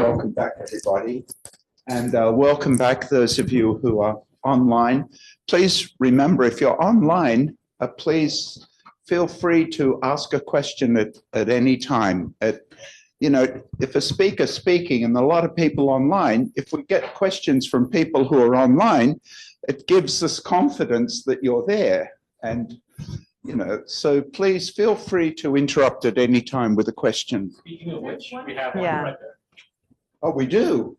welcome back, everybody. And welcome back those of you who are online. Please remember, if you're online, please feel free to ask a question at any time. You know, if a speaker's speaking and a lot of people online, if we get questions from people who are online, it gives us confidence that you're there. And, you know, so please feel free to interrupt at any time with a question. Speaking of which, we have one right there. Oh, we do.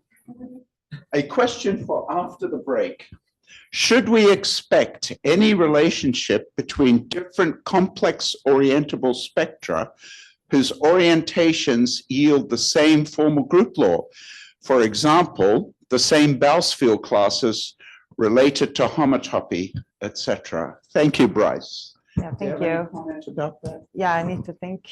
A question for after the break. Should we expect any relationship between different complex orientable spectra whose orientations yield the same formal group law? For example, the same Bousfield classes related to homotopy, etc. Thank you, Bryce. Yeah, thank you. Any comments about that? Yeah, I need to think.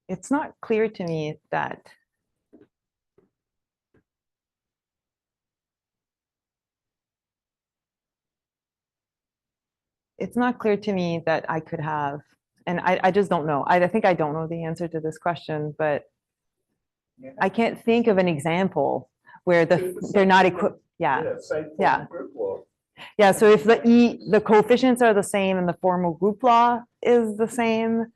It's not clear to me that I could have, and I just don't know. I think I don't know the answer to this question, but I can't think of an example where they're not equipped. Yeah. Yeah, so if the coefficients are the same and the formal group law is the same,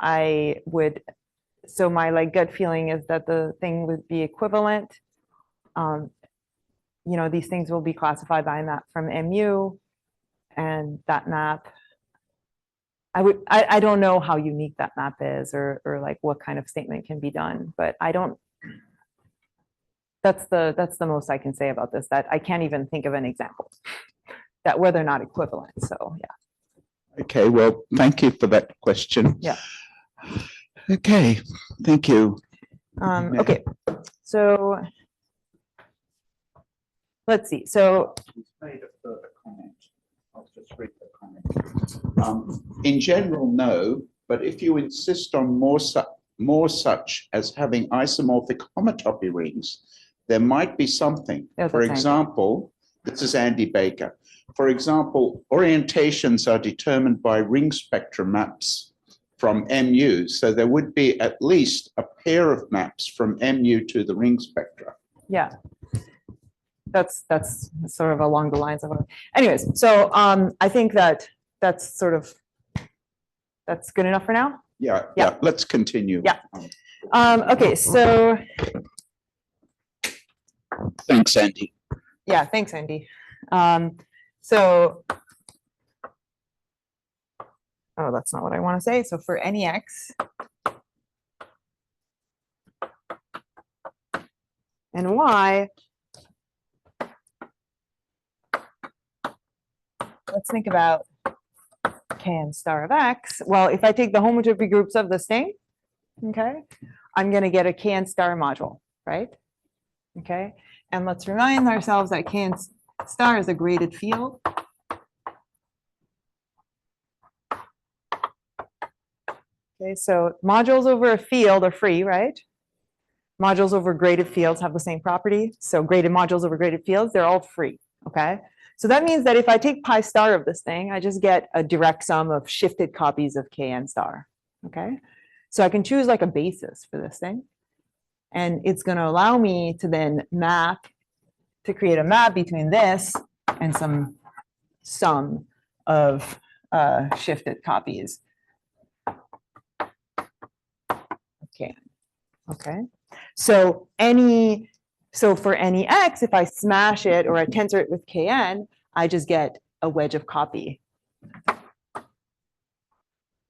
I would, so my like gut feeling is that the thing would be equivalent. You know, these things will be classified by a map from MU, and that map, I don't know how unique that map is or like what kind of statement can be done, but I don't, that's the most I can say about this, that I can't even think of an example that where they're not equivalent. So yeah. Okay, well, thank you for that question. Yeah. Okay, thank you. Okay, so let's see. So He's made a further comment. I'll just read the comment. In general, no, but if you insist on more such as having isomorphic homotopy rings, there might be something. For example, this is Andy Baker. For example, orientations are determined by ring spectrum maps from MU. So there would be at least a pair of maps from MU to the ring spectra. yeah, that's sort of along the lines of what, anyways, so I think that's good enough for now. Yeah, let's continue. Yeah. Okay, so Thanks, Andy. yeah, thanks, Andy. So, oh, that's not what I want to say. So for any x and y, let's think about kn star of x. Well, if I take the homotopy groups of this thing, okay, I'm going to get a kn star module, right? Okay, and let's remind ourselves that kn star is a graded field. Okay, so modules over a field are free, right? Modules over graded fields have the same property. So graded modules over graded fields, they're all free, okay? So that means that if I take pi star of this thing, I just get a direct sum of shifted copies of kn star, okay? So I can choose like a basis for this thing. And it's going to allow me to then create a map between this and some sum of shifted copies. Okay. So for any x, if I smash it or I tensor it with kn, I just get a wedge of copy.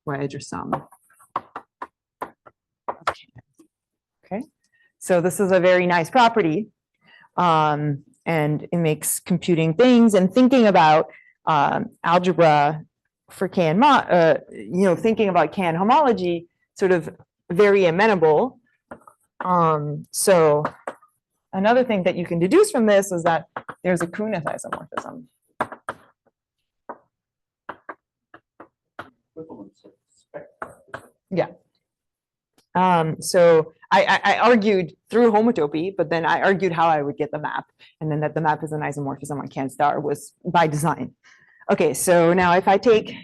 Wedge or sum. Okay. So this is a very nice property, and it makes computing things and thinking about algebra for thinking about Kn homology sort of very amenable. So another thing that you can deduce from this is that there's a Kunis isomorphism. Yeah. So I argued through homotopy, but then I argued how I would get the map, and then that the map is an isomorphism on can star was by design. Okay, so now if I take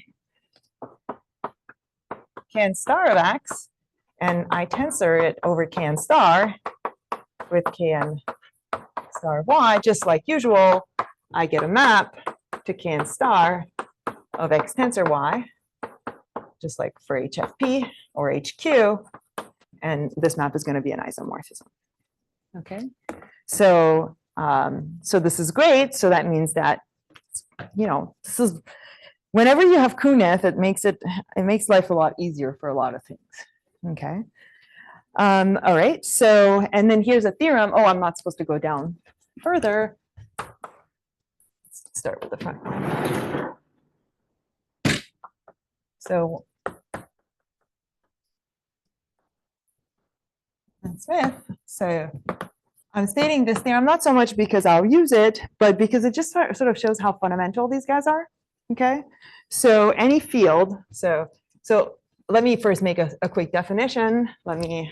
can star of X and I tensor it over can star with can star of Y, just like usual, I get a map to can star of X tensor Y, just like for HFP or HQ, and this map is going to be an isomorphism. Okay, so so this is great. So that means that, you know, this is whenever you have Kuneth, it makes life a lot easier for a lot of things. Okay. All right. So, and then here's a theorem. Oh, I'm not supposed to go down further. Let's start with the front. So, and Smith. So, I'm stating this theorem not so much because I'll use it, but because it just sort of shows how fundamental these guys are. Okay. So any field. So let me first make a quick definition. Let me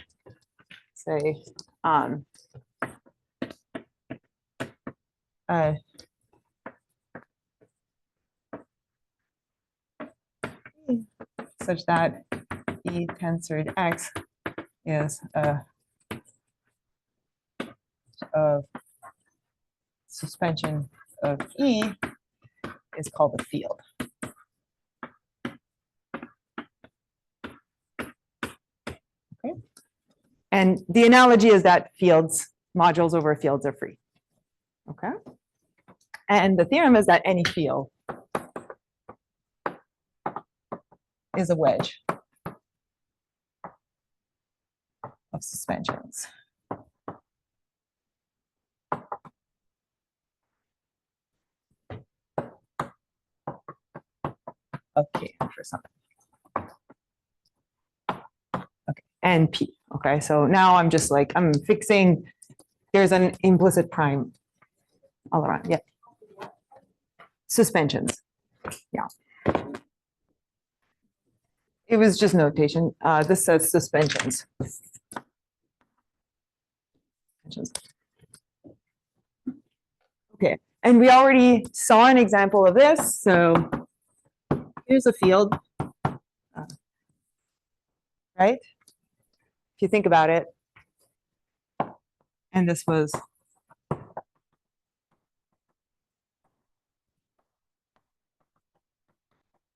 say such that E tensored X is a suspension of E is called a field. Okay. And the analogy is that fields, modules over fields are free. Okay. And the theorem is that any field is a wedge of suspensions. Okay, for something. Okay, and P. Okay, so now I'm just like, I'm fixing, there's an implicit prime all around. Yeah. Suspensions. Yeah. It was just notation. This says suspensions. Okay, and we already saw an example of this. So here's a field, right? If you think about it, and this was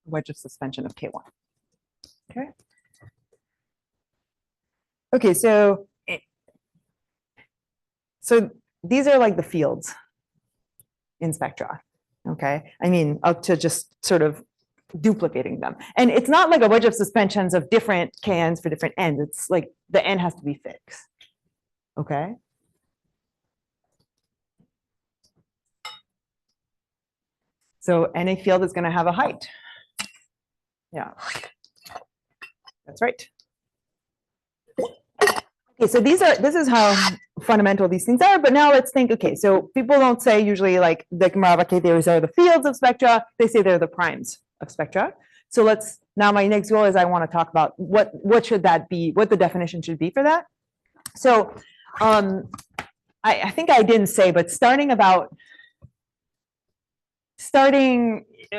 wedge of suspension of K1. Okay. Okay, so these are like the fields in spectra. Okay, I mean up to just sort of duplicating them, and it's not like a wedge of suspensions of different KNs for different ends. It's like the n has to be fixed. Okay. So any field is going to have a height. Yeah, that's right. Okay, so this is how fundamental these things are, but now let's think, okay, so people don't say usually like the Chromatic theories are the fields of spectra, they say they're the primes of spectra. So now my next goal is I want to talk about what should that be, what the definition should be for that. So I think I didn't say, but starting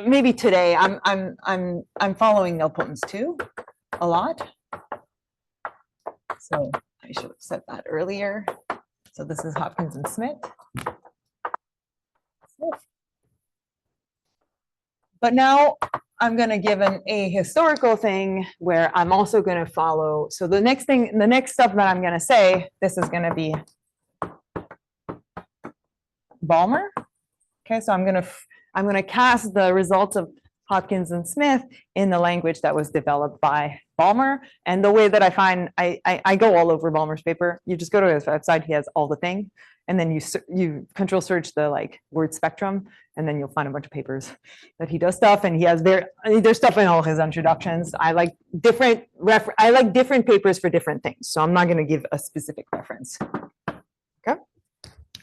maybe today, I'm following nilpotence too a lot. So I should have said that earlier. So this is Hopkins and Smith. But now I'm going to give a historical thing where I'm also going to follow. So the next stuff that I'm going to say, this is going to be Balmer. Okay, so I'm going to cast the results of Hopkins and Smith in the language that was developed by Balmer. And the way that I find, I go all over Balmer's paper. You just go to his website, he has all the thing. And then you control search the like word spectrum, and then you'll find a bunch of papers that he does stuff. And he has there's stuff in all his introductions. I like different papers for different things. So I'm not going to give a specific reference. Okay.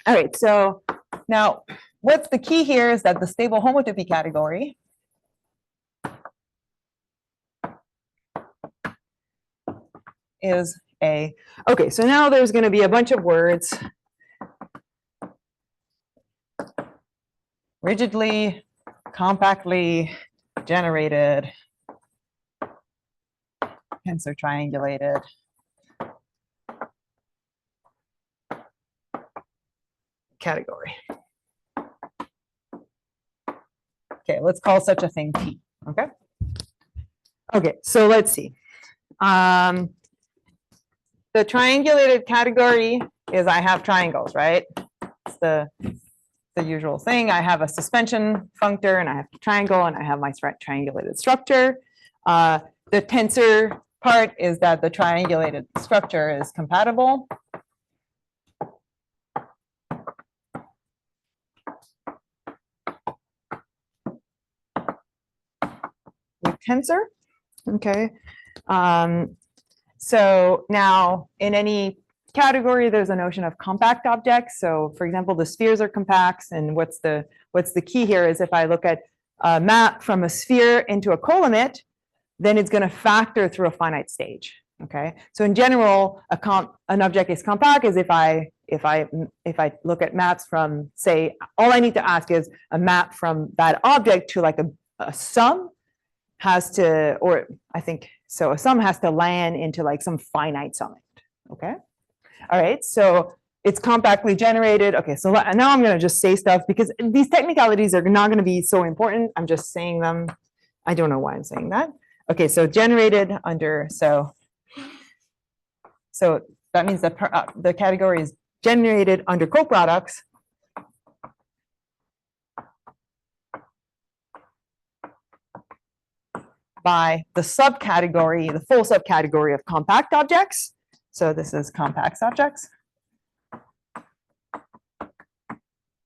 All right. So now what's the key here is that the stable homotopy category is A. Okay, so now there's going to be a bunch of words. Rigidly, compactly generated, tensor triangulated. Category. Okay, let's call such a thing T, okay? Okay, so let's see. The triangulated category is I have triangles, right? It's the usual thing. I have a suspension functor and I have a triangle and I have my triangulated structure. The tensor part is that the triangulated structure is compatible. With tensor, okay. So now in any category, there's a notion of compact objects. So for example, the spheres are compacts, and what's the key here is if I look at a map from a sphere into a colimit, then it's going to factor through a finite stage. Okay, so in general, an object is compact is if I look at maps from, say, all I need to ask is a map from that object to like a sum has to, or I think so, a sum has to land into like some finite summit. Okay, all right, so it's compactly generated. Okay, so now I'm going to just say stuff because these technicalities are not going to be so important. I'm just saying them. I don't know why I'm saying that. Okay, so generated under, so that means that the category is generated under coproducts by the subcategory, the full subcategory of compact objects. So this is compact objects.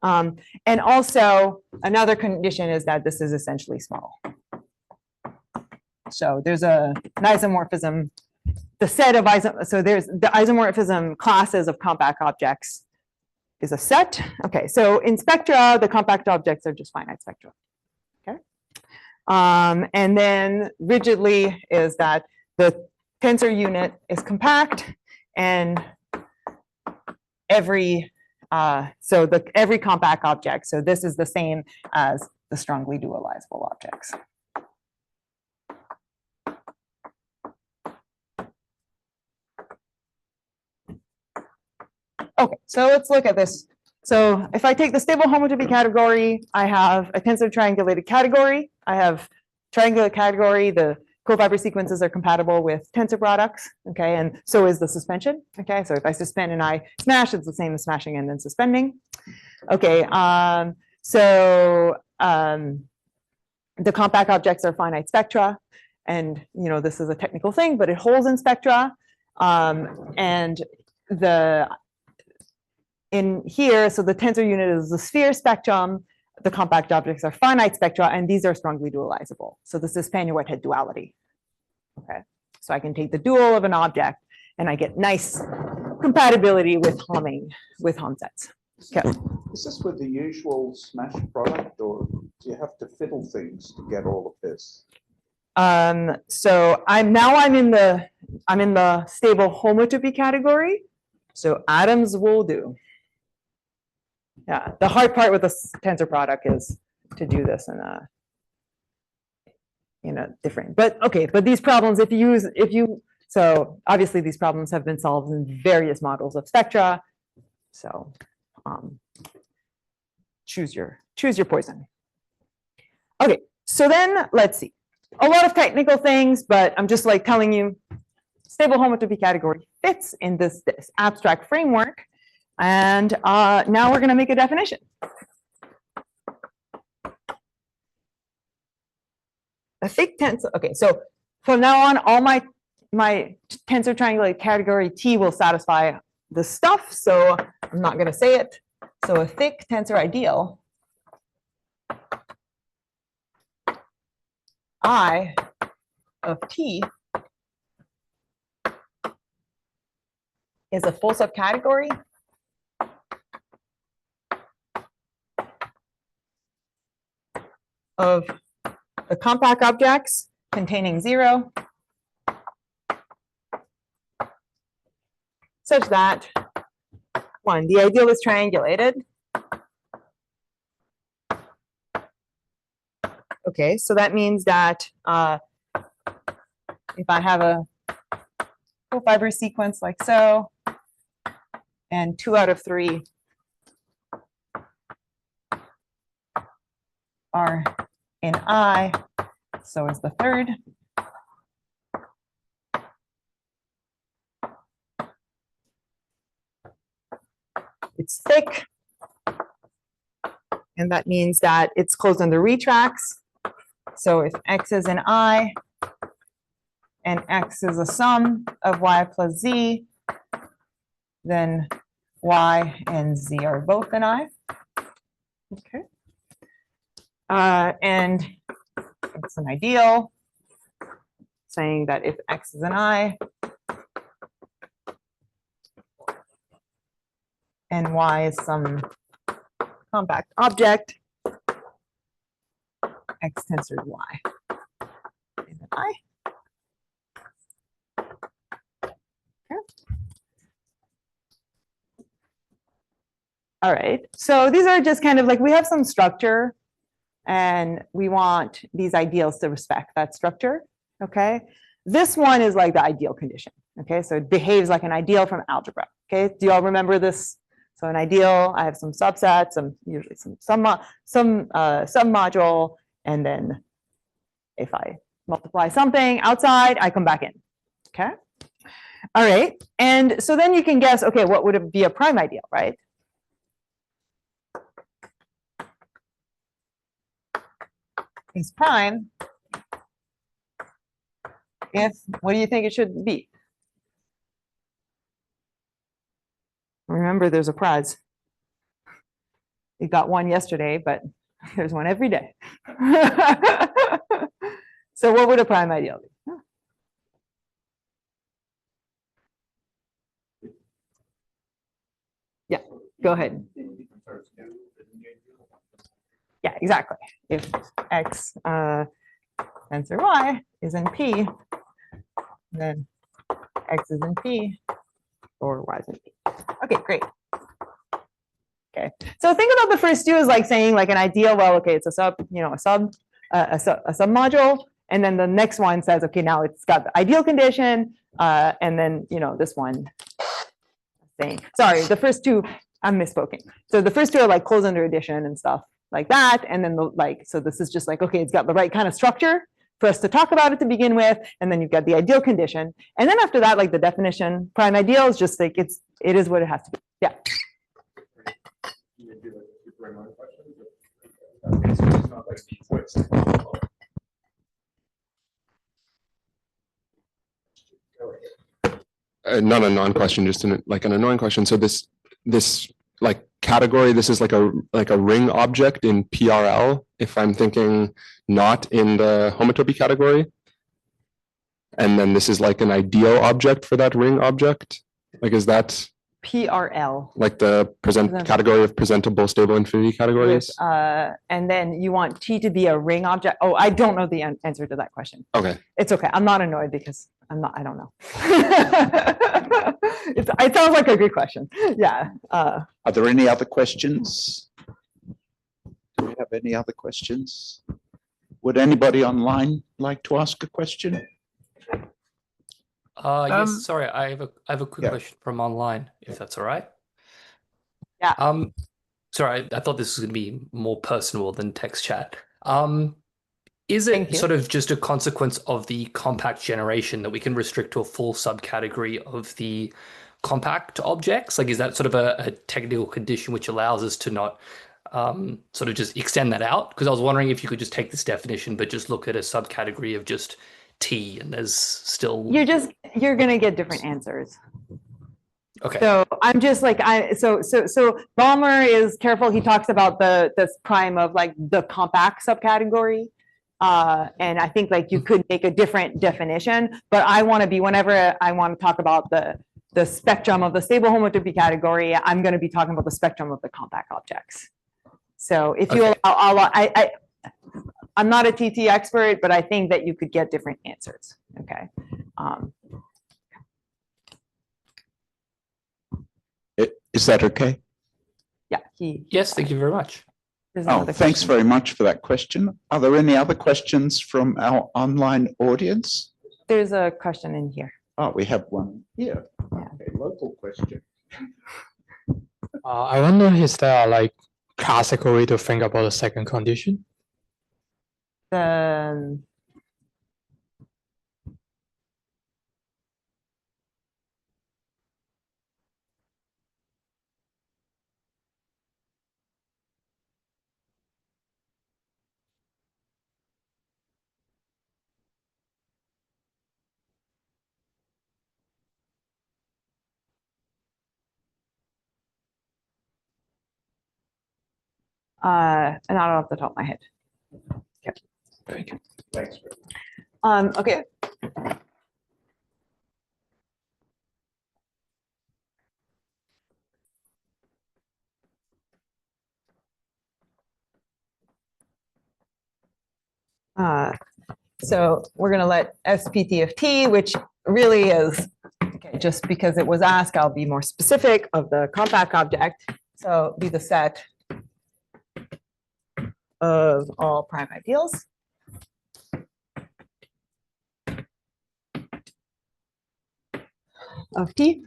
And also another condition is that this is essentially small. So there's an isomorphism, the set of so there's the isomorphism classes of compact objects is a set. Okay, so in spectra, the compact objects are just finite spectra. Okay, and then rigidly is that the tensor unit is compact, and every every compact object. So this is the same as the strongly dualizable objects. Okay, so let's look at this. So if I take the stable homotopy category, I have a tensor triangulated category. I have triangular category. The cofiber sequences are compatible with tensor products. Okay, and so is the suspension. Okay, so if I suspend and I smash, it's the same as smashing and then suspending. Okay, the compact objects are finite spectra, and this is a technical thing, but it holds in spectra. And in here, so the tensor unit is the sphere spectrum, the compact objects are finite spectra, and these are strongly dualizable. So this is Pagno-Whitehead duality. Okay, so I can take the dual of an object and I get nice compatibility with Hom sets. Okay. Is this with the usual smash product, or do you have to fiddle things to get all of this? So I'm in the stable homotopy category. So atoms will do. Yeah, the hard part with the tensor product is to do this in a different, but okay, but these problems, so obviously these problems have been solved in various models of spectra. So choose your poison. Okay, so then let's see. A lot of technical things, but I'm just like telling you, stable homotopy category fits in this abstract framework. And now we're going to make a definition. A thick tensor. Okay, so from now on, all my tensor triangulated category T will satisfy the stuff. So I'm not going to say it. So a thick tensor ideal I of T is a full subcategory of the compact objects containing 0 such that one, the ideal is triangulated. Okay, so that means that if I have a full fiber sequence like so, and 2 out of 3 are in I, so is the third. It's thick, and that means that it's closed under retracts. So if X is an I, and X is a sum of Y plus Z, then Y and Z are both an I. Okay. And it's an ideal, saying that if X is an I, and Y is some compact object, X tensor Y is an I. Okay. All right, so these are just kind of like, we have some structure and we want these ideals to respect that structure, okay? This one is like the ideal condition, okay? So it behaves like an ideal from algebra, okay? Do you all remember this? So an ideal, I have some subset, usually some submodule, and then if I multiply something outside, I come back in, okay? All right, and so then you can guess, okay, what would it be a prime ideal, right? Is prime if, what do you think it should be? Remember, there's a prize. You got one yesterday, but there's one every day. So what would a prime ideal be? Yeah, go ahead. Yeah, exactly. If X tensor Y is in P, then X is in P or Y is in P. Okay, great. Okay, so think about the first two as like saying like an ideal. Well, okay, it's a sub, a submodule, and then the next one says, okay, now it's got the ideal condition, and then this one saying, sorry, the first two, I'm misspoken. So the first two are like closed under addition and stuff like that, and then so this is just like, okay, it's got the right kind of structure for us to talk about it to begin with, and then you've got the ideal condition, and then after that, like the definition, prime ideal is just like it is what it has to be. Yeah. Not a non-question, just an annoying question. So this like category, this is like a ring object in PRL, if I'm thinking not in the homotopy category. And then this is like an ideal object for that ring object. Like, is that PRL? Like the category of presentable stable infinity categories? With, and then you want T to be a ring object. Oh, I don't know the answer to that question. Okay. It's okay. I'm not annoyed because I don't know. It sounds like a good question. Yeah. Are there any other questions? Do we have any other questions? Would anybody online like to ask a question? Yes, sorry, I have a quick question from online, if that's all right. Yeah. Sorry, I thought this was going to be more personal than text chat. Is it sort of just a consequence of the compact generation that we can restrict to a full subcategory of the compact objects? Like, is that sort of a technical condition which allows us to not sort of just extend that out? Because I was wondering if you could just take this definition, but just look at a subcategory of just T, and there's still you're gonna get different answers. Okay. So I'm just like so Ballmer is careful. He talks about this prime of like the compact subcategory, and I think like you could make a different definition. But I want to be, whenever I want to talk about the spectrum of the stable homotopy category, I'm going to be talking about the spectrum of the compact objects. So if you allow, I'm not a TT expert, but I think that you could get different answers. Okay. Is that okay? Yeah, Yes, thank you very much. there's Oh, another thanks question. very much for that question. Are there any other questions from our online audience? There's a question in here. Oh, we have one here. Yeah. Okay, local question. I wonder, is there like classical way to think about the second condition? The not off the top of my head. Very good. Thanks. Okay. So we're going to let SPT of T, which really is, okay, just because it was asked, I'll be more specific of the compact object. So be the set of all prime ideals. Of T.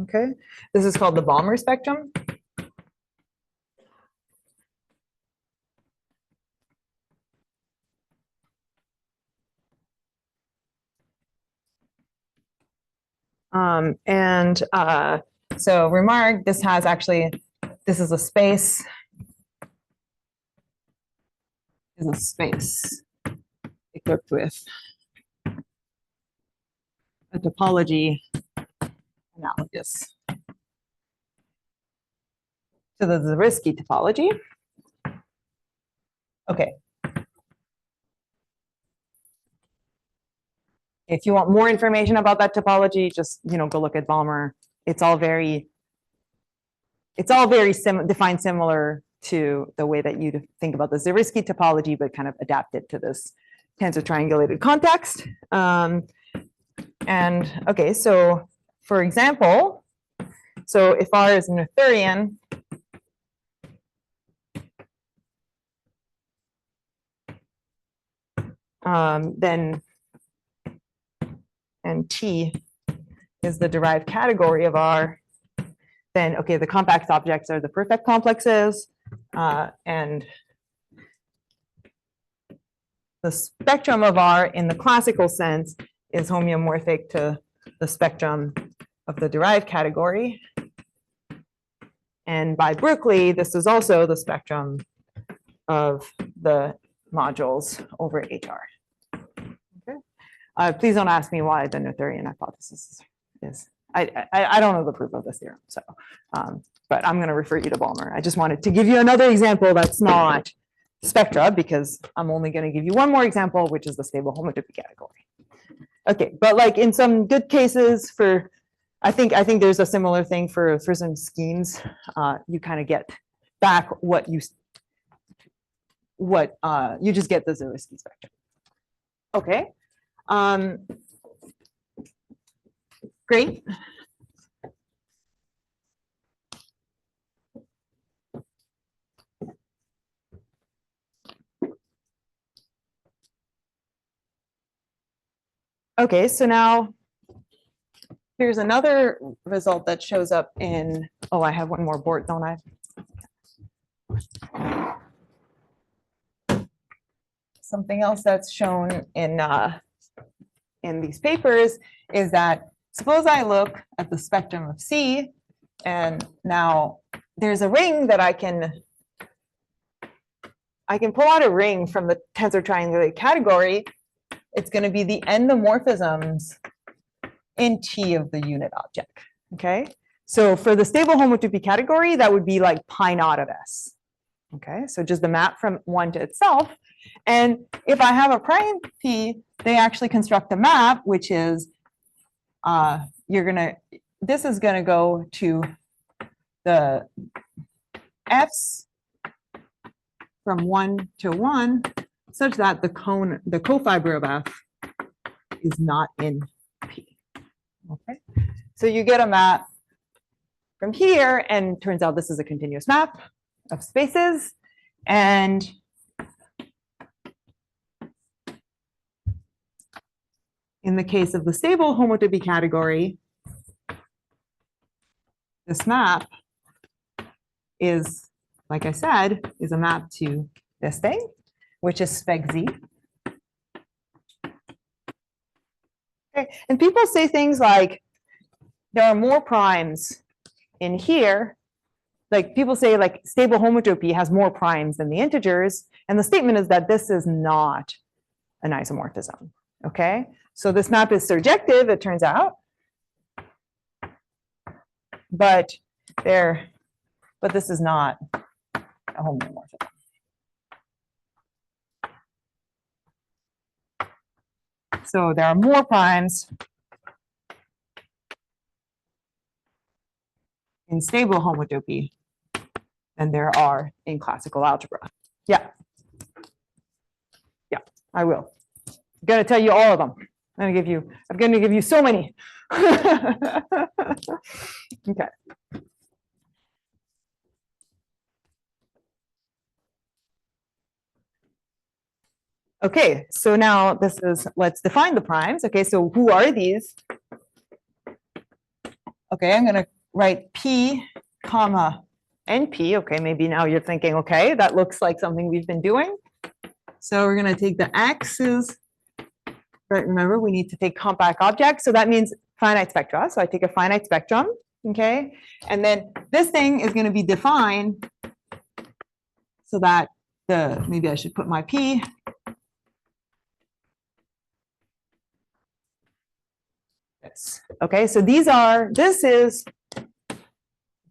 Okay, this is called the Balmer spectrum. So remark, this has actually, this is a space. Is a space equipped with a topology analogous to the Zariski topology. Okay. If you want more information about that topology, just go look at Balmer. It's all very defined similar to the way that you think about the Zariski topology, but kind of adapted to this tensor triangulated context. And okay, so for example, so if R is Noetherian, then and T is the derived category of R, then okay, the compact objects are the perfect complexes, and the spectrum of R in the classical sense is homeomorphic to the spectrum of the derived category. And by Berkeley, this is also the spectrum of the modules over HR. Okay. Please don't ask me why the Noetherian hypothesis is. I don't know the proof of this theorem, so but I'm going to refer you to Balmer. I just wanted to give you another example that's not spectra, because I'm only going to give you one more example, which is the stable homotopy category. Okay, but like in some good cases for, I think there's a similar thing for some schemes. You kind of get back what you just get the Zariski spectrum. Okay. Great. Okay, so now here's another result that shows up in, oh, I have one more board, don't I? Something else that's shown in these papers is that suppose I look at the spectrum of C, and now there's a ring that I can pull out a ring from the tensor triangulated category. It's going to be the endomorphisms in T of the unit object. Okay, so for the stable homotopy category, that would be like pi naught of S. Okay, so just the map from one to itself. And if I have a prime P, they actually construct a map, which is this is going to go to the F's from 1 to 1, such that the cofiber of F is not in P. Okay, so you get a map from here, and turns out this is a continuous map of spaces. And in the case of the stable homotopy category, this map is, like I said, is a map to this thing, which is spec Z. Okay. And people say things like, there are more primes in here. Like people say like stable homotopy has more primes than the integers. And the statement is that this is not an isomorphism. Okay. So this map is surjective, it turns out. But this is not a homomorphism. So there are more primes in stable homotopy than there are in classical algebra. Yeah. Yeah, I will. I'm going to tell you all of them. I'm going to give you so many. Okay. Okay, so now this is, let's define the primes. Okay, so who are these? Okay, I'm going to write P, comma, NP. Okay, maybe now you're thinking, okay, that looks like something we've been doing. So we're going to take the X's. Right, remember, we need to take compact objects. So that means finite spectra. So I take a finite spectrum. Okay, and then this thing is going to be defined so that maybe I should put my P. Okay, so this is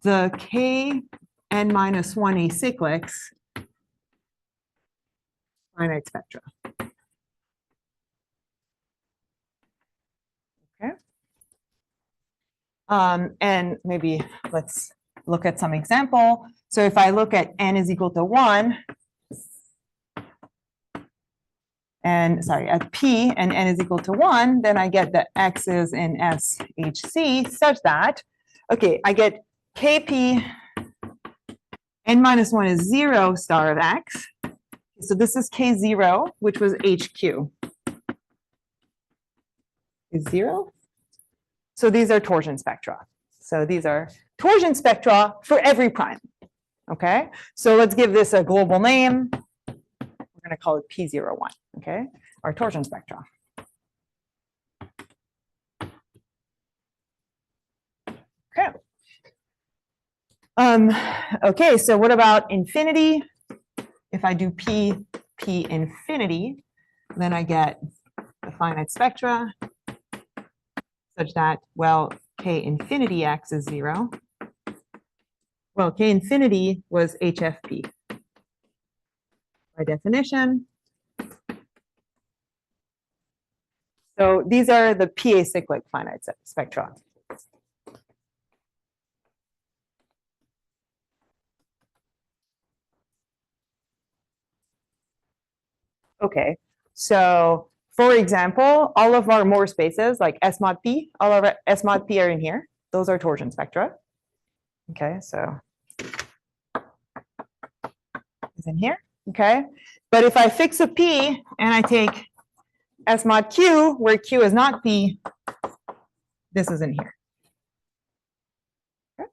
the K n minus 1 acyclics finite spectra. Okay. And maybe let's look at some example. So if I look at n is equal to 1, and sorry, at P and n is equal to 1, then I get the X's in SHC such that, okay, I get KP n minus 1 is 0 star of X. So this is K0, which was HQ. Is 0. So these are torsion spectra. So these are torsion spectra for every prime. Okay, so let's give this a global name. We're going to call it P01, okay, our torsion spectra. Okay. Okay, so what about infinity? If I do P infinity, then I get the finite spectra such that, well, K infinity X is 0. Well, K infinity was HFP. By definition. So these are the P acyclic finite spectra. Okay, so for example, all of our Moore spaces like S mod P, all of our S mod P are in here. Those are torsion spectra. Okay, so it's in here. Okay, but if I fix a P and I take S mod Q, where Q is not P, this is in here. Okay.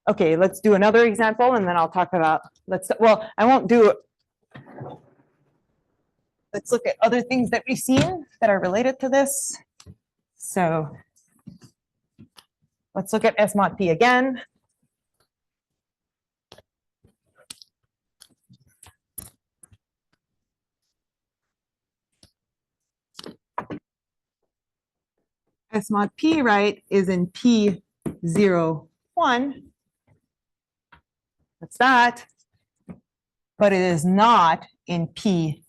Okay, let's do another example and then I'll talk about, well, I won't do it. Let's look at other things that we've seen that are related to this. So let's look at S mod P again. S mod P, right, is in P01. That's that. But it is not in PP2.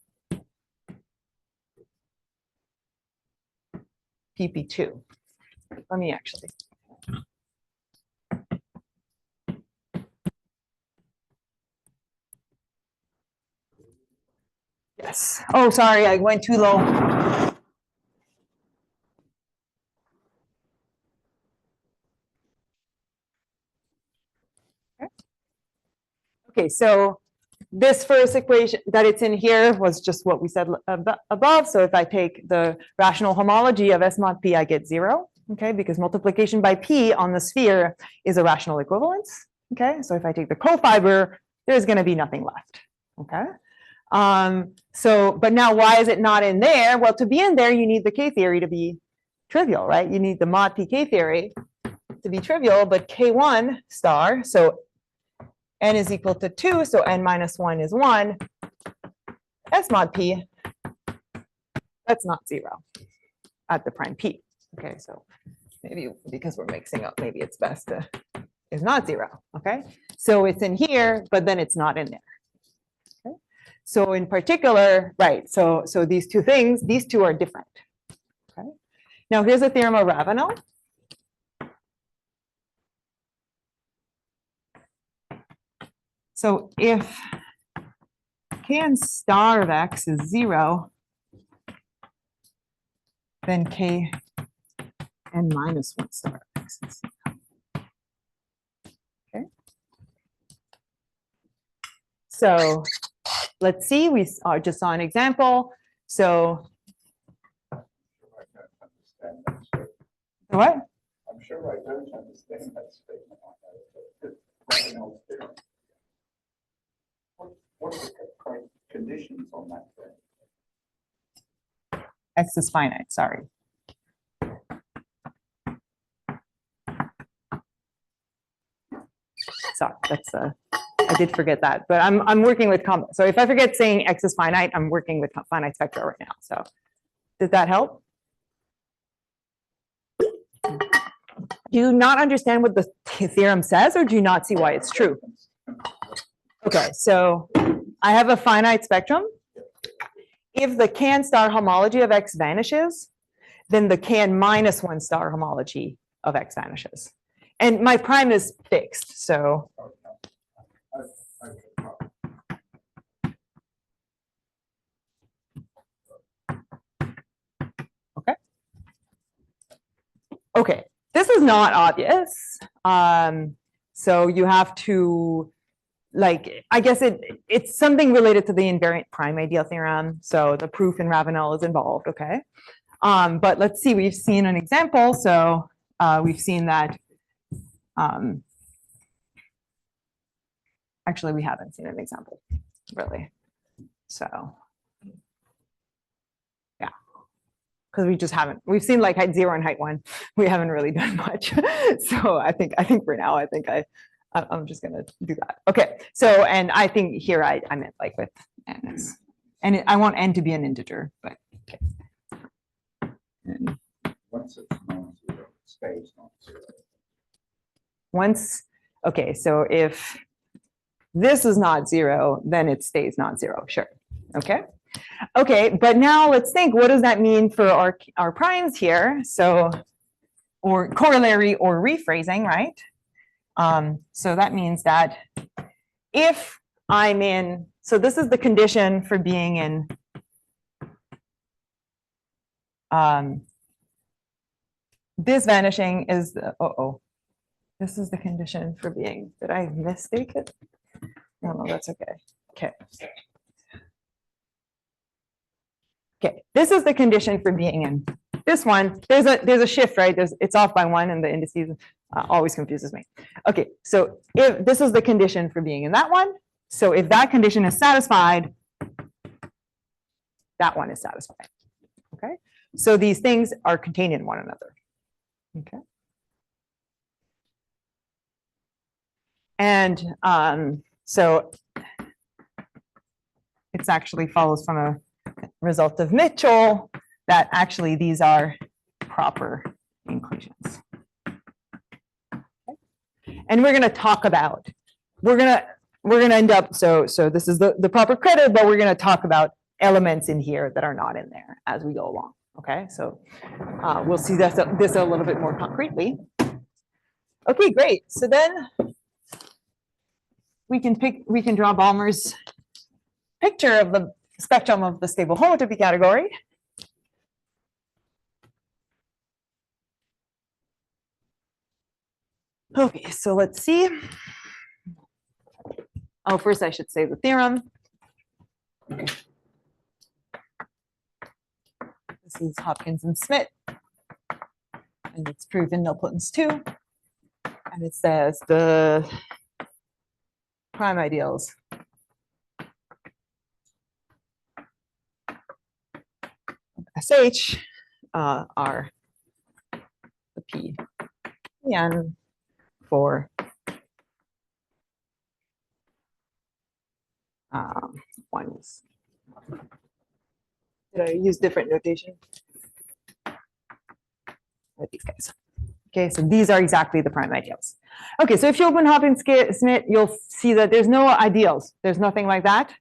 Let me actually. Yes. Oh, sorry, I went too low. Okay, so this first equation that it's in here was just what we said above. So if I take the rational homology of S mod P, I get 0, okay, because multiplication by P on the sphere is a rational equivalence, okay? So if I take the cofiber, there's going to be nothing left, okay? But now why is it not in there? Well, to be in there, you need the K theory to be trivial, right? You need the mod PK theory to be trivial, but K1 star, so n is equal to 2, so n minus 1 is 1. S mod P, that's not 0 at the prime P. Okay, so maybe because we're mixing up, maybe it's best to is not 0. Okay, so it's in here, but then it's not in there. Okay, so in particular, right? So these two things, these two are different. Okay, now here's a theorem of Ravenel. So if Kn star of x is 0, then Kn minus 1 star of x is 0. Okay. So let's see, we just saw an example. So what? I'm sure I don't understand that statement. What are the conditions on that thing? X is finite, sorry. Sorry, that's I did forget that, but I'm working with so if I forget saying X is finite, I'm working with finite spectra right now. So did that help? Do you not understand what the theorem says, or do you not see why it's true? Okay, so I have a finite spectrum. If the Kn star homology of X vanishes, then the Kn minus 1 star homology of X vanishes. And my prime is fixed, so. Okay. Okay, this is not obvious. So you have to, like, I guess it's something related to the invariant prime ideal theorem. So the proof in Ravenel is involved, okay? But let's see, we've seen an example. So we've seen that, actually we haven't seen an example, really. So, yeah, because we just haven't, we've seen like height 0 and height 1. We haven't really done much. So I think for now, I'm just gonna do that. Okay, so, and I think here I meant like with n, and I want n to be an integer, but okay. And once it's non-zero, it stays non-zero. Once, okay, so if this is not 0, then it stays not 0, sure, okay? Okay, but now let's think, what does that mean for our primes here? So, or corollary or rephrasing, right? So that means that if I'm in, so this is the condition for being in this vanishing is the, this is the condition for being, did I mistake it? No, that's okay. Okay. Okay, this is the condition for being in this one. There's a shift, right? It's off by 1 and the indices always confuses me. Okay, so if this is the condition for being in that one, so if that condition is satisfied, that one is satisfied. Okay, so these things are contained in one another. Okay. And so it's actually follows from a result of Mitchell that actually these are proper inclusions. Okay. And we're going to talk about, we're going to end up, so this is the proper credit, but we're going to talk about elements in here that are not in there as we go along. Okay, so we'll see this a little bit more concretely. Okay, great. So then we can draw Balmer's picture of the spectrum of the stable homotopy category. Okay, so let's see. Oh, first I should say the theorem. This is Hopkins and Smith, and it's proven nilpotence 2. And it says the prime ideals SH are the Pn for ones. Did I use different notation? With these guys. Okay, so these are exactly the prime ideals. Okay, so if you open Hopkins-Smith, you'll see that there's no ideals. There's nothing like that.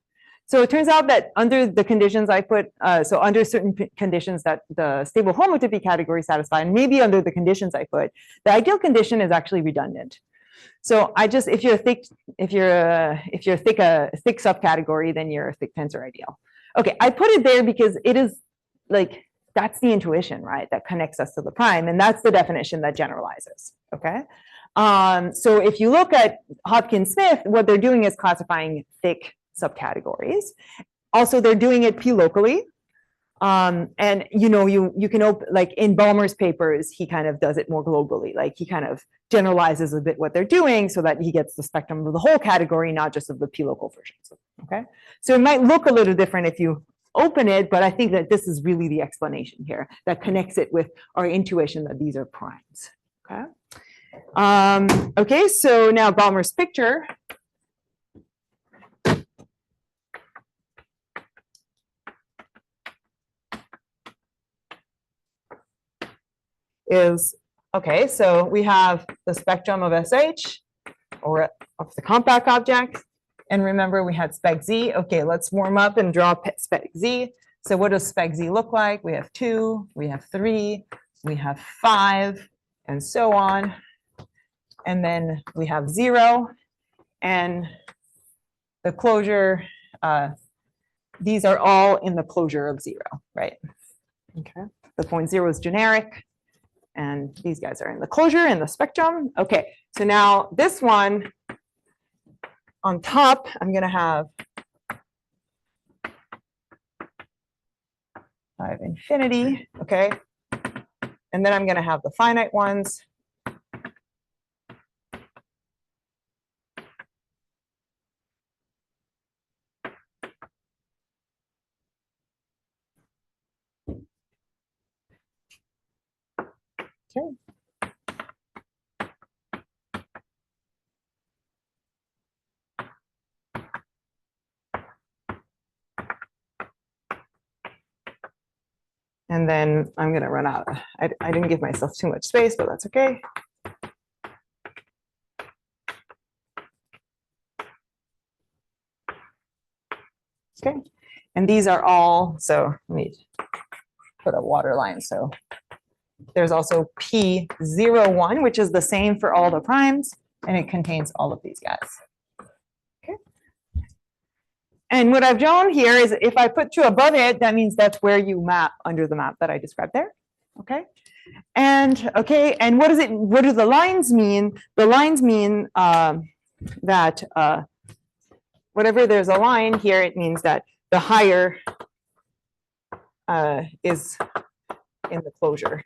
So it turns out that under the conditions I put, so under certain conditions that the stable homotopy category satisfy, and maybe under the conditions I put, the ideal condition is actually redundant. So I just, if you're a thick subcategory, then you're a thick tensor ideal. Okay, I put it there because it is like, that's the intuition, right? That connects us to the prime, and that's the definition that generalizes, okay? So if you look at Hopkins-Smith, what they're doing is classifying thick subcategories. Also, they're doing it p-locally. And you know, you can open, like in Ballmer's papers, he kind of does it more globally. Like he kind of generalizes a bit what they're doing so that he gets the spectrum of the whole category, not just of the p-local versions. Okay, so it might look a little different if you open it, but I think that this is really the explanation here that connects it with our intuition that these are primes. Okay. Okay, so now Ballmer's picture. Is, okay, so we have the spectrum of SH, or of the compact object. And remember, we had spec Z. Okay, let's warm up and draw spec Z. So what does spec Z look like? We have 2, we have 3, we have 5, and so on. And then we have 0. And the closure, these are all in the closure of 0, right? Okay, the point 0 is generic. And these guys are in the closure in the spectrum. Okay, so now this one on top, I'm going to have 5 infinity. Okay, and then I'm going to have the finite ones. Okay. And then I'm going to run out. I didn't give myself too much space, but that's okay. Okay. And these are all, so let me put a water line. So there's also P01, which is the same for all the primes, and it contains all of these guys. Okay. And what I've drawn here is if I put 2 above it, that means that's where you map under the map that I described there. Okay. And okay, and what do the lines mean? The lines mean that whatever there's a line here, it means that the higher is in the closure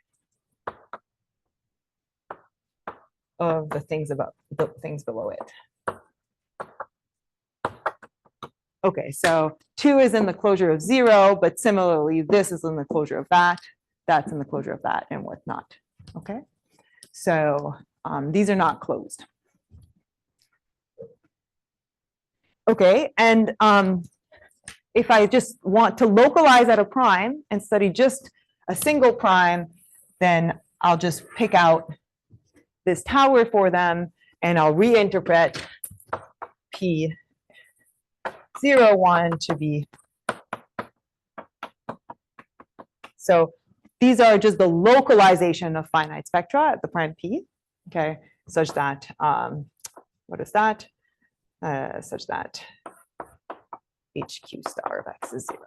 of the things above, the things below it. Okay, so 2 is in the closure of 0, but similarly, this is in the closure of that, that's in the closure of that, and whatnot. Okay, so these are not closed. Okay, and if I just want to localize at a prime and study just a single prime, then I'll just pick out this tower for them, and I'll reinterpret P01 to be. So these are just the localization of finite spectra at the prime P, okay, such that, what is that? Such that HQ star of X is 0.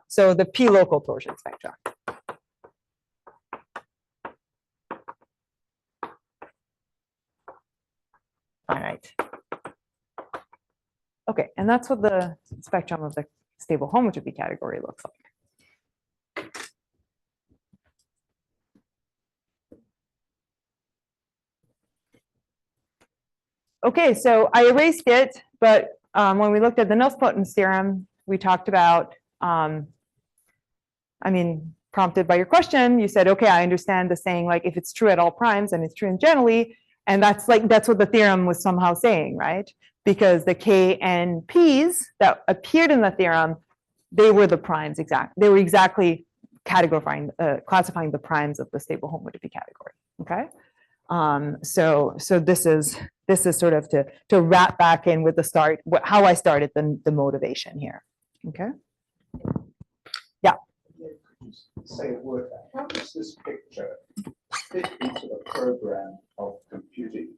So the P local torsion spectra. Finite Okay, and that's what the spectrum of the stable homotopy category looks like. Okay, so I erased it, but when we looked at the nilpotence theorem, we talked about, prompted by your question, you said, okay, I understand the saying, like, if it's true at all primes and it's true in generally, and that's what the theorem was somehow saying, right? Because the K and P's that appeared in the theorem, they were the primes they were exactly classifying the primes of the stable homotopy category, okay? So this is sort of to wrap back in with the how I started the motivation here, okay? Yeah. Say a word. How does this picture fit into the program of computing?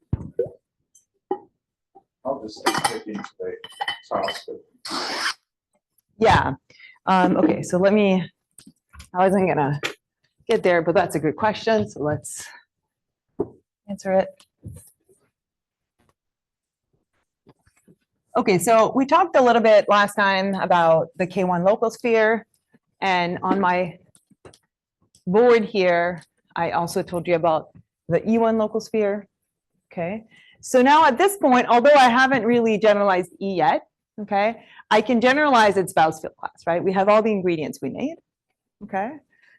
How does this fit into the task of computing? Yeah. Okay, so I wasn't gonna get there, but that's a good question. So let's answer it. Okay, so we talked a little bit last time about the K1 local sphere, and on my board here, I also told you about the E1 local sphere. Okay, so now at this point, although I haven't really generalized E yet, okay, I can generalize its Bowes field class, right? We have all the ingredients we need. Okay,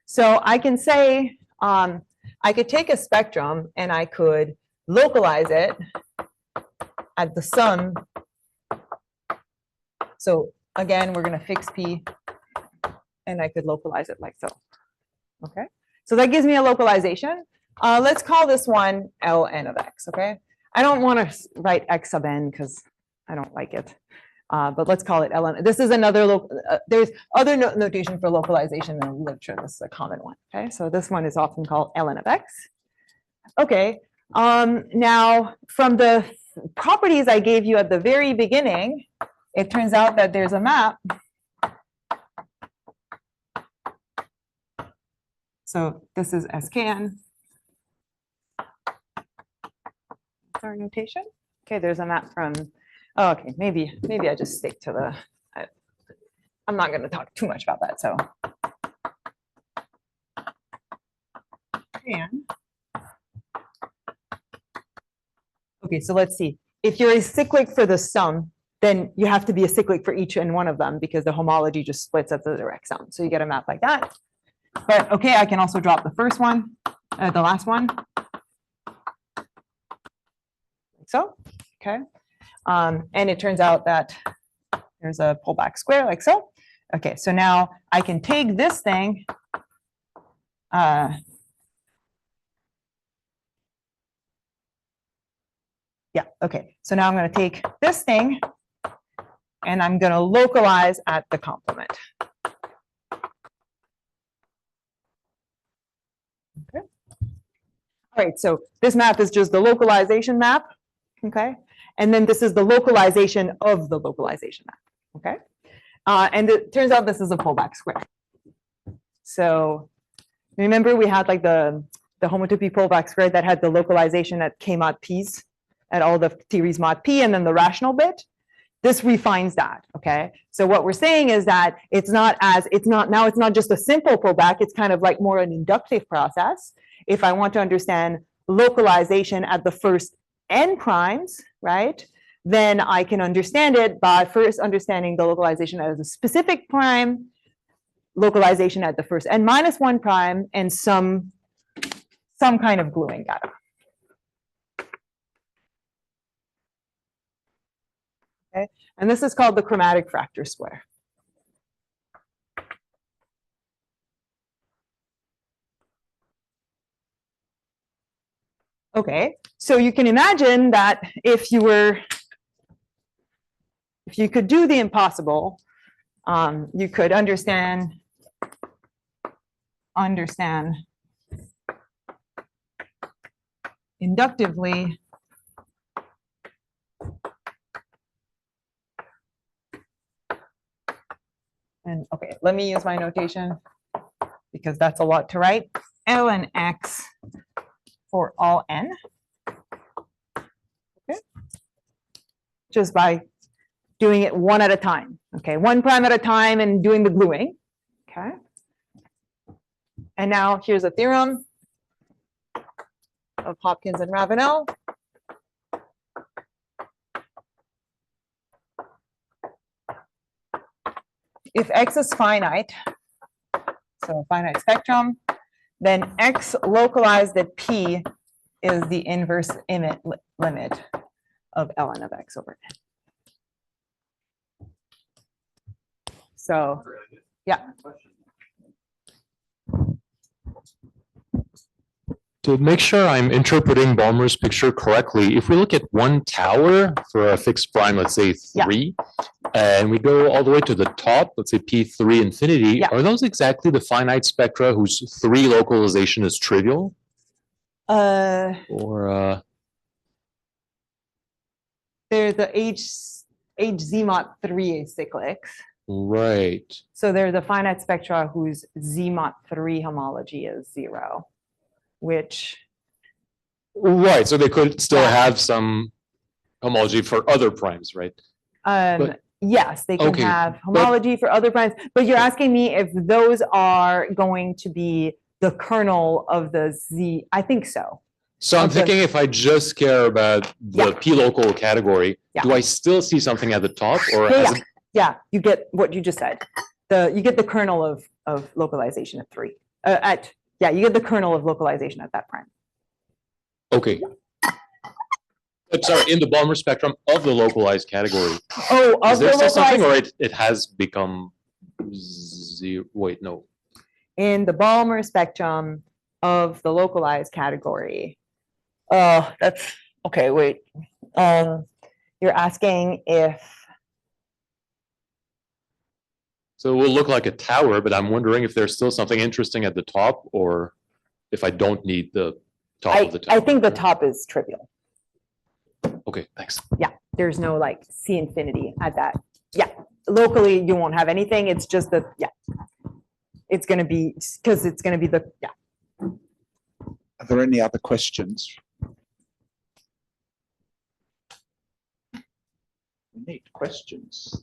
so I can say I could take a spectrum and I could localize it at the sum. So again, we're going to fix P, and I could localize it like so. Okay, so that gives me a localization. Let's call this one Ln of x. Okay, I don't want to write x sub n because I don't like it. But let's call it Ln. This is another, there's other notation for localization in the literature. This is a common one. Okay, so this one is often called Ln of x. Okay, now from the properties I gave you at the very beginning, it turns out that there's a map. So this is SKN. That's our notation. Okay, there's a map from, oh, okay, maybe I just stick to the, I'm not going to talk too much about that. So, okay, so let's see. If you're a cyclic for the sum, then you have to be a cyclic for each and one of them because the homology just splits at the direct sum. So you get a map like that. But okay, I can also drop the first one, the last one. Like so, okay. And it turns out that there's a pullback square like so. Okay, so now I can take this thing. Yeah, okay. So now I'm going to take this thing and I'm going to localize at the complement. Okay. All right, so this map is just the localization map. Okay. And then this is the localization of the localization map. Okay. And it turns out this is a pullback square. So remember we had like the homotopy pullback square that had the localization at K mod P's at all the theories mod P and then the rational bit. This refines that. Okay. So what we're saying is that it's not just a simple pullback. It's kind of like more an inductive process. If I want to understand localization at the first n primes, right, then I can understand it by first understanding the localization as a specific prime, localization at the first n minus 1 prime, and some kind of gluing data. Okay, and this is called the chromatic fracture square. Okay, so you can imagine that if you could do the impossible, you could understand inductively and okay, let me use my notation because that's a lot to write. Ln x for all n, okay, just by doing it one at a time. Okay, one prime at a time and doing the gluing. Okay. And now here's a theorem of Hopkins and Ravenel. If X is finite, so a finite spectrum, then X localized at P is the inverse limit of ln of X over N. So, yeah. To make sure I'm interpreting Balmer's picture correctly, if we look at one tower for a fixed prime, let's say 3, and we go all the way to the top, let's say P3 infinity, are those exactly the finite spectra whose 3 localization is trivial? Or they're the HZ mod 3 acyclics. Right. So they're the finite spectra whose Z mod 3 homology is 0. Which, right, so they could still have some homology for other primes, right? Yes, they can have homology for other primes, but you're asking me if those are going to be the kernel of the Z. I think so. So I'm thinking if I just care about the p-local category, do I still see something at the top, or yeah, you get what you just said. You get the kernel of localization at 3 Yeah, you get the kernel of localization at that prime. Okay. But sorry, in the Balmer spectrum of the localized category. Oh, is there still something, or it has become 0? Wait, no. In the Balmer spectrum of the localized category. Oh, that's okay. Wait. You're asking if. So it will look like a tower, but I'm wondering if there's still something interesting at the top, or if I don't need the top of the tower. I think the top is trivial. Okay, thanks. Yeah, there's no like C infinity at that. Yeah, locally you won't have anything. It's just the, it's going to be, because it's going to be the, Are there any other questions? We need questions.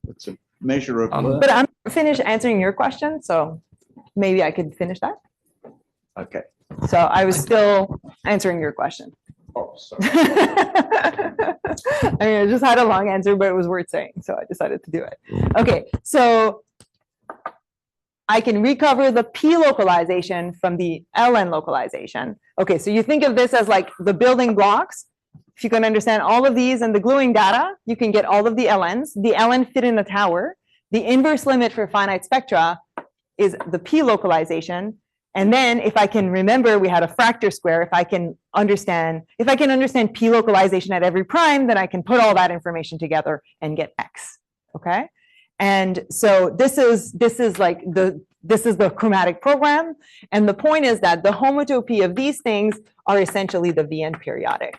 It's a measure of learning. But I'm finished answering your question, so maybe I could finish that. Okay. So I was still answering your question. Oh, sorry. I mean, I just had a long answer, but it was worth saying, so I decided to do it. Okay, so I can recover the P localization from the LN localization. Okay, so you think of this as like the building blocks. If you can understand all of these and the gluing data, you can get all of the LNs. The LN fit in the tower. The inverse limit for finite spectra is the P localization. And then if I can remember, we had a Fracture square. If I can understand P localization at every prime, then I can put all that information together and get X. Okay. And so this is the chromatic program. And the point is that the homotopy of these things are essentially the VN periodic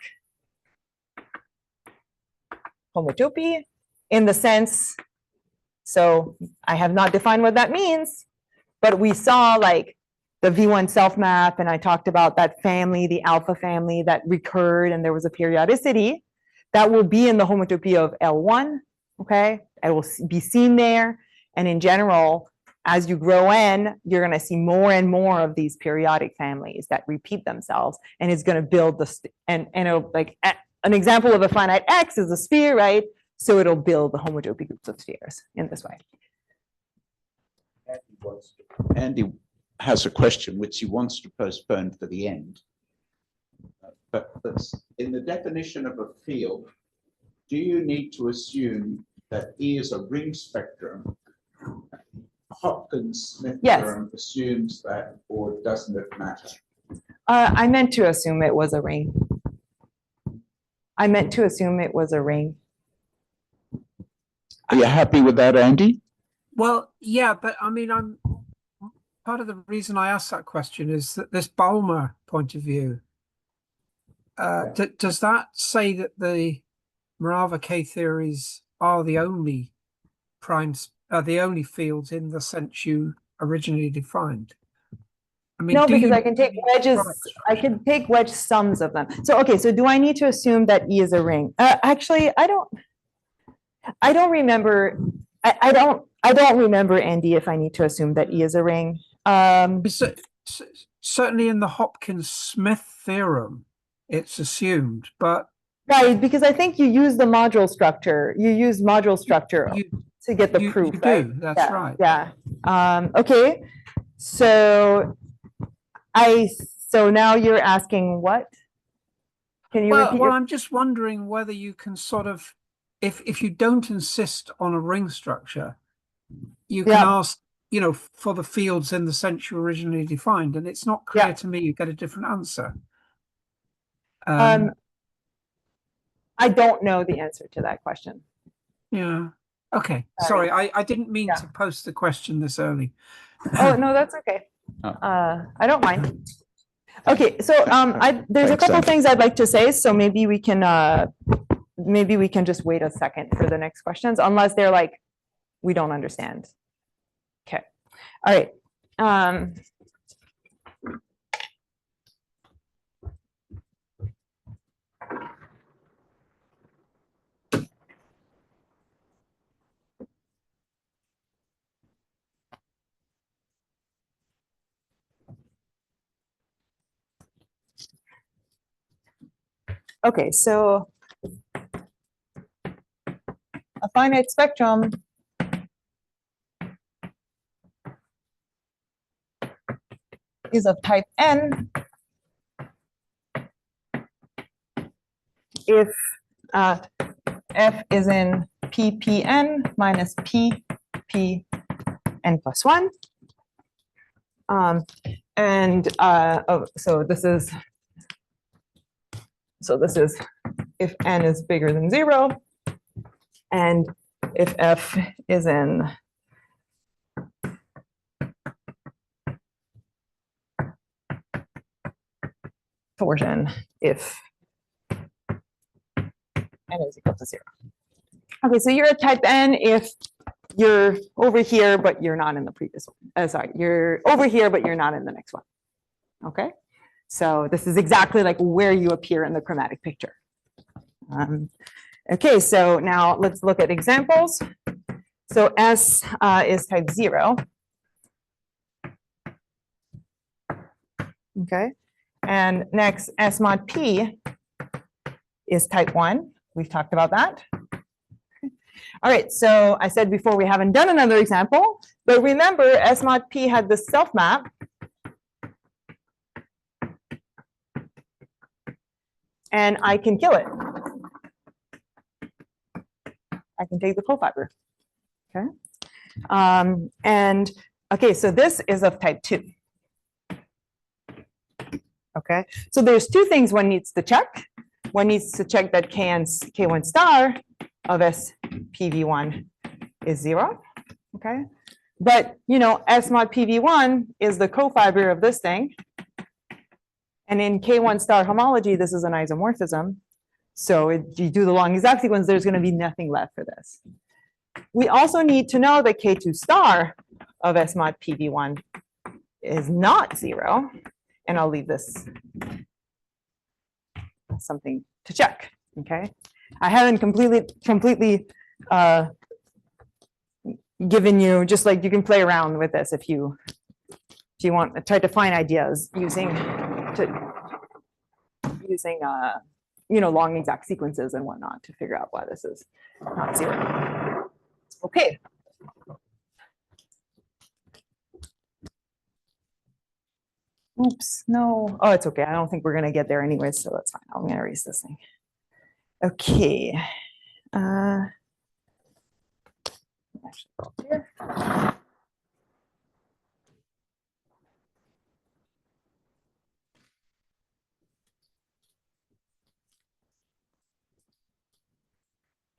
homotopy in the sense, so I have not defined what that means, but we saw like the V1 self map, and I talked about that family, the alpha family that recurred, and there was a periodicity that will be in the homotopy of L1. Okay, it will be seen there. And in general, as you grow N, you're going to see more and more of these periodic families that repeat themselves, and it's going to build the and it'll like an example of a finite X is a sphere, right? So it'll build the homotopy groups of spheres in this way. Andy has a question which he wants to postpone for the end. But in the definition of a field, do you need to assume that E is a ring spectrum? Hopkins-Smith theorem assumes that, or doesn't it matter? I meant to assume it was a ring. I meant to assume it was a ring. Are you happy with that, Andy? Well, yeah, but I mean, part of the reason I asked that question is that this Balmer point of view, does that say that the Morava K theories are the only primes, the only fields in the sense you originally defined? I mean, no, because I can take wedges. I can take wedge sums of them. So, okay, so do I need to assume that E is a ring? Actually, I don't. I don't remember, I don't remember, Andy, if I need to assume that E is a ring. Certainly in the Hopkins-Smith theorem, it's assumed, but Right, because I think you use the module structure. You use module structure to get the proof, you right? do, that's Yeah, right. Yeah. Okay. So now you're asking what? Can you repeat? Well, I'm just wondering whether you can sort of, if you don't insist on a ring structure, you can ask, you know, for the fields in the sense you originally defined, and it's not clear to me you get a different answer. I don't know the answer to that question. Yeah. Okay. Sorry, I didn't mean to post the question this early. Oh, no, that's okay. I don't mind. Okay, so there's a couple things I'd like to say, so maybe we can just wait a second for the next questions, unless they're like, we don't understand. Okay. All right. Okay, so a finite spectrum is of type N if F is in PPN minus PPN plus 1. So this is if N is bigger than 0, and if F is in torsion if N is equal to 0. Okay, so you're a type N if you're over here, but you're not in the previous one. Sorry, you're over here, but you're not in the next one. Okay, so this is exactly like where you appear in the chromatic picture. Okay, so now let's look at examples. So S is type 0. Okay, and next S mod P is type 1. We've talked about that. All right, so I said before we haven't done another example, but remember S mod P had the self map. And I can kill it. I can take the cofiber. Okay. And okay, so this is of type 2. Okay, so there's two things one needs to check. One needs to check that K1 star of SPV1 is 0. Okay, but you know, S mod PV1 is the cofiber of this thing. And in K1 star homology, this is an isomorphism. So if you do the long exact sequence, there's going to be nothing left for this. We also need to know that K2 star of S mod PV1 is not 0. And I'll leave this something to check. Okay, I haven't completely given you, just like you can play around with this if you want to try to find ideas using you know, long exact sequences and whatnot to figure out why this is not 0. Okay. Oops, no. Oh, it's okay. I don't think we're going to get there anyway, so that's fine. I'm going to erase this thing. Okay. Actually, go up here.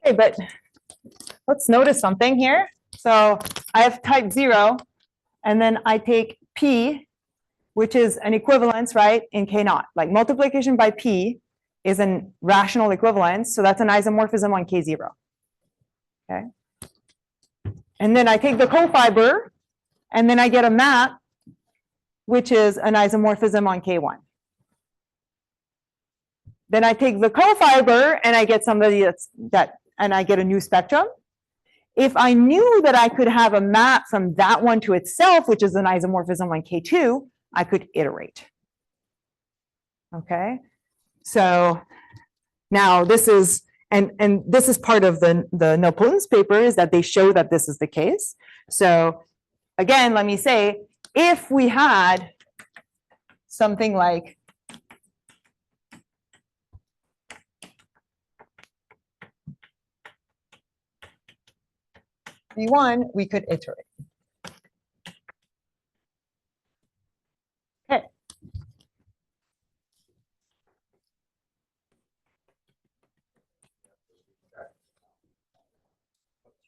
Okay, but let's notice something here. So I have type 0, and then I take P, which is an equivalence, right, in K naught. Like multiplication by P is a rational equivalence, so that's an isomorphism on K0. Okay. And then I take the cofiber, and then I get a map, which is an isomorphism on K1. Then I take the cofiber, and I get somebody and I get a new spectrum, if I knew that I could have a map from that one to itself, which is an isomorphism on K2, I could iterate. Okay, so now this is, and this is part of the Nilpoten's paper, is that they show that this is the case. So again, let me say, if we had something like V1, we could iterate. Okay.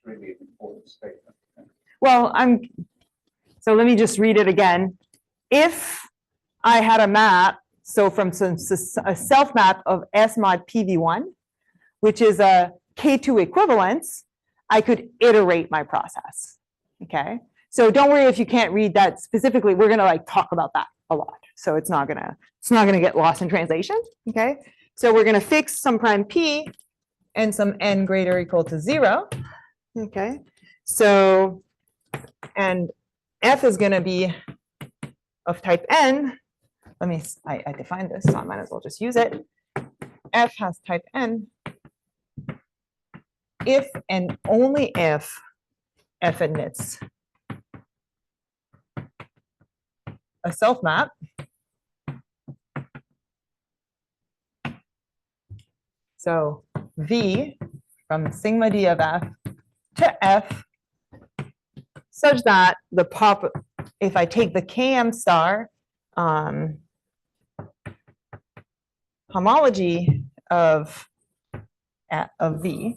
Really important statement. Well, so let me just read it again. If I had a map, so from a self map of S mod PV1, which is a K2 equivalence, I could iterate my process. Okay, so don't worry if you can't read that specifically. We're gonna like talk about that a lot, so it's not gonna get lost in translation. Okay, so we're gonna fix some prime P and some n greater or equal to 0. Okay, so and F is gonna be of type n. Let me, I defined this, so I might as well just use it. F has type n if and only if F admits a self map so V from sigma D of F to F such that the if I take the Km star homology of V,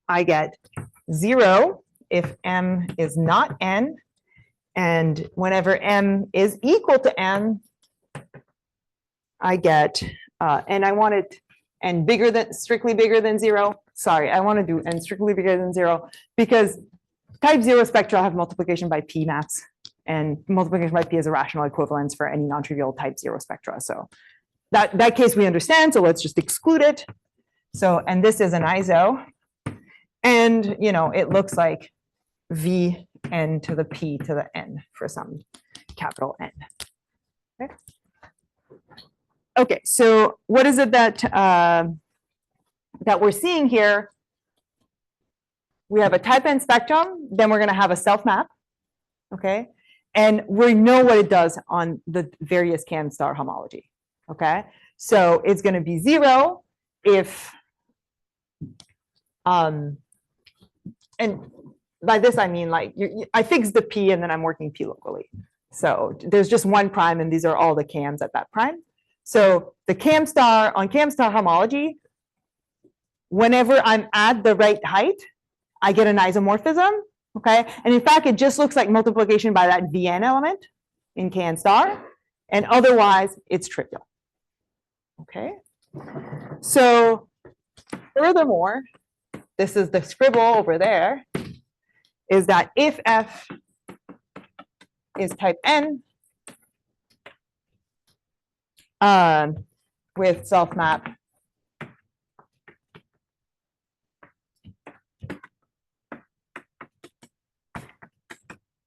I get 0 if M is not N, and whenever M is equal to N, I get, and I want it N bigger than, strictly bigger than 0. Sorry, I want to do N strictly bigger than 0 because type 0 spectra have multiplication by P maps, and multiplication by P is a rational equivalence for any non-trivial type 0 spectra. So that case we understand, so let's just exclude it. So, and this is an iso. And, you know, it looks like V n to the P to the N for some capital N. Okay. Okay, so what is it that, that we're seeing here? We have a type N spectrum, then we're going to have a self map. Okay, and we know what it does on the various Km star homology. Okay, so it's going to be 0 if, and by this I mean like I fixed the P and then I'm working P locally. So there's just one prime and these are all the Kms at that prime. So the Km star on Km star homology, whenever I'm at the right height, I get an isomorphism. Okay, and in fact it just looks like multiplication by that Vn element in Kn star, and otherwise it's trivial. Okay, so furthermore, this is the scribble over there, is that if F is type N with self map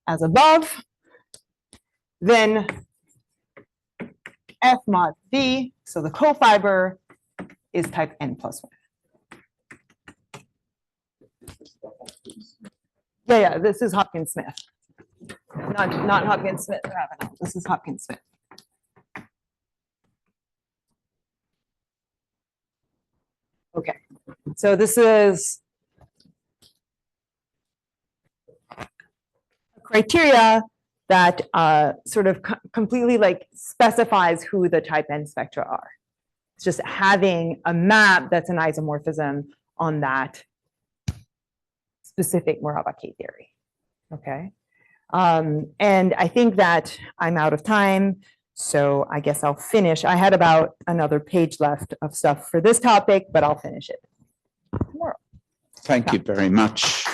as above, then F mod V, so the cofiber is type N plus 1. Yeah, this is Hopkins Smith. Not Hopkins Smith Ravenel. This is Hopkins Smith. Okay, so this is a criteria that sort of completely like specifies who the type N spectra are. It's just having a map that's an isomorphism on that specific Morava K theory. Okay, and I think that I'm out of time, so I guess I'll finish. I had about another page left of stuff for this topic, but I'll finish it tomorrow. Thank you very much.